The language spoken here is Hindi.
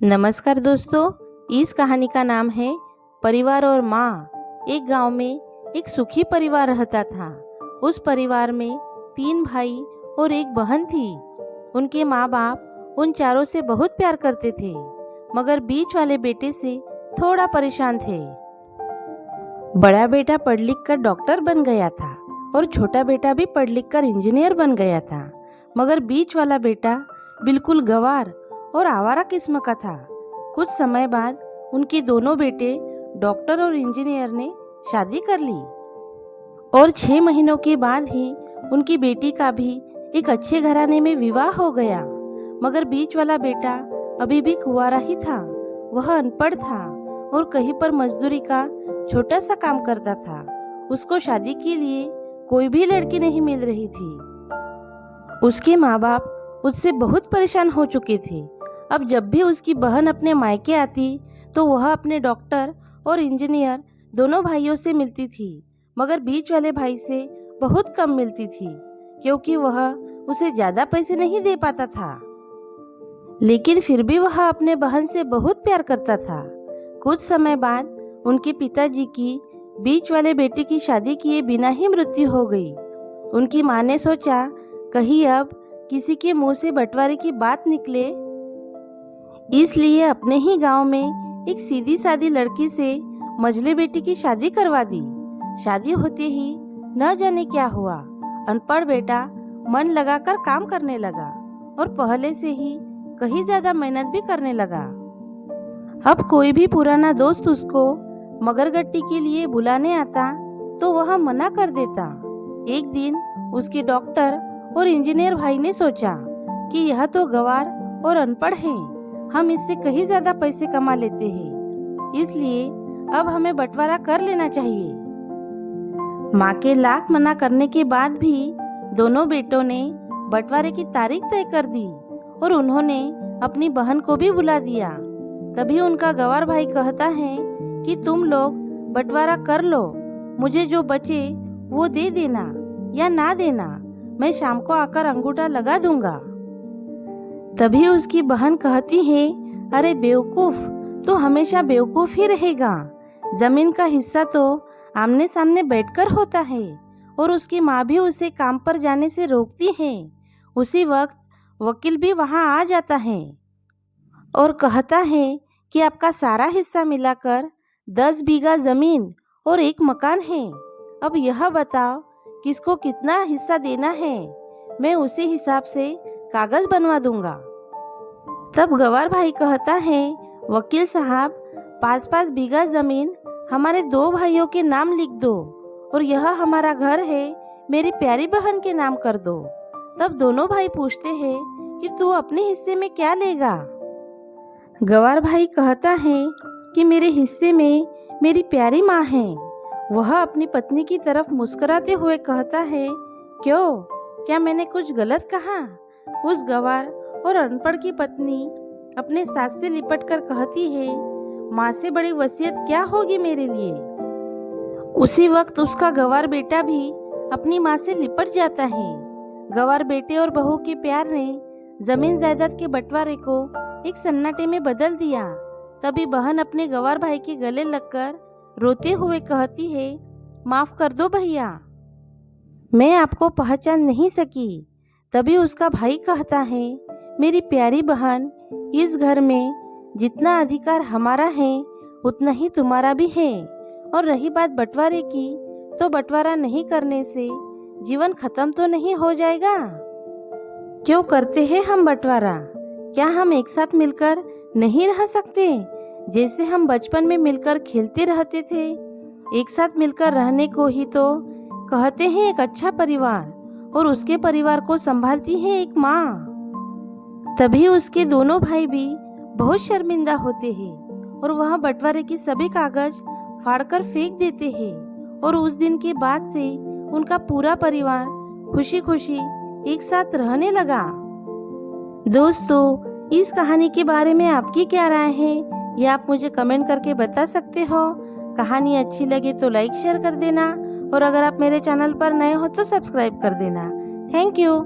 नमस्कार दोस्तों, इस कहानी का नाम है परिवार और माँ। एक गांव में एक सुखी परिवार रहता था। उस परिवार में 3 भाई और एक बहन थी। उनके माँ बाप उन चारों से बहुत प्यार करते थे, मगर बीच वाले बेटे से थोड़ा परेशान थे। बड़ा बेटा पढ़ लिख कर डॉक्टर बन गया था और छोटा बेटा भी पढ़ लिख कर इंजीनियर बन गया था, मगर बीच वाला बेटा बिल्कुल गंवार और आवारा किस्म का था। कुछ समय बाद उनके दोनों बेटे डॉक्टर और इंजीनियर ने शादी कर ली और 6 महीनों के बाद ही उनकी बेटी का भी एक अच्छे घराने में विवाह हो गया। मगर बीच वाला बेटा अभी भी कुंवारा ही था। वह अनपढ़ था और कहीं पर मजदूरी का छोटा सा काम करता था। उसको शादी के लिए कोई भी लड़की नहीं मिल रही थी। उसके माँ बाप उससे बहुत परेशान हो चुके थे। अब जब भी उसकी बहन अपने मायके आती तो वह अपने डॉक्टर और इंजीनियर दोनों भाइयों से मिलती थी, मगर बीच वाले भाई से बहुत कम मिलती थी, क्योंकि वह उसे ज्यादा पैसे नहीं दे पाता था। लेकिन फिर भी वह अपने बहन से बहुत प्यार करता था। कुछ समय बाद उनके पिताजी की बीच वाले बेटे की शादी किए बिना ही मृत्यु हो गई। उनकी माँ ने सोचा, कहीं अब किसी के मुंह से बंटवारे की बात निकले, इसलिए अपने ही गांव में एक सीधी सादी लड़की से मझले बेटी की शादी करवा दी। शादी होते ही न जाने क्या हुआ, अनपढ़ बेटा मन लगाकर काम करने लगा और पहले से ही कहीं ज्यादा मेहनत भी करने लगा। अब कोई भी पुराना दोस्त उसको मगरगट्टी के लिए बुलाने आता तो वह मना कर देता। एक दिन उसके डॉक्टर और इंजीनियर भाई ने सोचा कि यह तो गंवार और अनपढ़ है, हम इससे कहीं ज्यादा पैसे कमा लेते हैं, इसलिए अब हमें बंटवारा कर लेना चाहिए। माँ के लाख मना करने के बाद भी दोनों बेटों ने बंटवारे की तारीख तय कर दी और उन्होंने अपनी बहन को भी बुला दिया। तभी उनका गंवार भाई कहता है कि तुम लोग बंटवारा कर लो, मुझे जो बचे वो दे देना या ना देना, मैं शाम को आकर अंगूठा लगा दूंगा। तभी उसकी बहन कहती है, अरे बेवकूफ, तो हमेशा बेवकूफ ही रहेगा। जमीन का हिस्सा तो आमने सामने बैठकर होता है। और उसकी माँ भी उसे काम पर जाने से रोकती है। उसी वक्त वकील भी वहाँ आ जाता है और कहता है कि आपका सारा हिस्सा मिलाकर 10 बीघा जमीन और 1 मकान है। अब यह बताओ किसको कितना हिस्सा देना है, मैं उसी हिसाब से कागज बनवा दूंगा। तब गंवार भाई कहता है, वकील साहब 5-5 बीघा जमीन हमारे 2 भाइयों के नाम लिख दो और यह हमारा घर है, मेरी प्यारी बहन के नाम कर दो। तब दोनों भाई पूछते हैं कि तू अपने हिस्से में क्या लेगा। गंवार भाई कहता है कि मेरे हिस्से में मेरी प्यारी माँ है। वह अपनी पत्नी की तरफ मुस्कुराते हुए कहता है, क्यों, क्या मैंने कुछ गलत कहा? उस गंवार और अनपढ़ की पत्नी अपने सास से लिपट कर कहती है, माँ से बड़ी वसीयत क्या होगी मेरे लिए। उसी वक्त उसका गंवार बेटा भी अपनी माँ से लिपट जाता है। गंवार बेटे और बहू के प्यार ने जमीन जायदाद के बंटवारे को एक सन्नाटे में बदल दिया। तभी बहन अपने गंवार भाई के गले लगकर रोते हुए कहती है, माफ कर दो भैया, मैं आपको पहचान नहीं सकी। तभी उसका भाई कहता है, मेरी प्यारी बहन, इस घर में जितना अधिकार हमारा है उतना ही तुम्हारा भी है। और रही बात बंटवारे की, तो बंटवारा नहीं करने से जीवन खत्म तो नहीं हो जाएगा। क्यों करते हैं हम बंटवारा? क्या हम एक साथ मिलकर नहीं रह सकते? जैसे हम बचपन में मिलकर खेलते रहते थे। एक साथ मिलकर रहने को ही तो कहते हैं एक अच्छा परिवार, और उसके परिवार को संभालती है एक माँ। तभी उसके दोनों भाई भी बहुत शर्मिंदा होते हैं और वह बंटवारे की सभी कागज फाड़कर फेंक देते हैं। और उस दिन के बाद से उनका पूरा परिवार खुशी खुशी एक साथ रहने लगा। दोस्तों, इस कहानी के बारे में आपकी क्या राय है, ये आप मुझे कमेंट करके बता सकते हो। कहानी अच्छी लगे तो लाइक शेयर कर देना और अगर आप मेरे चैनल पर नए हो तो सब्सक्राइब कर देना। Thank you.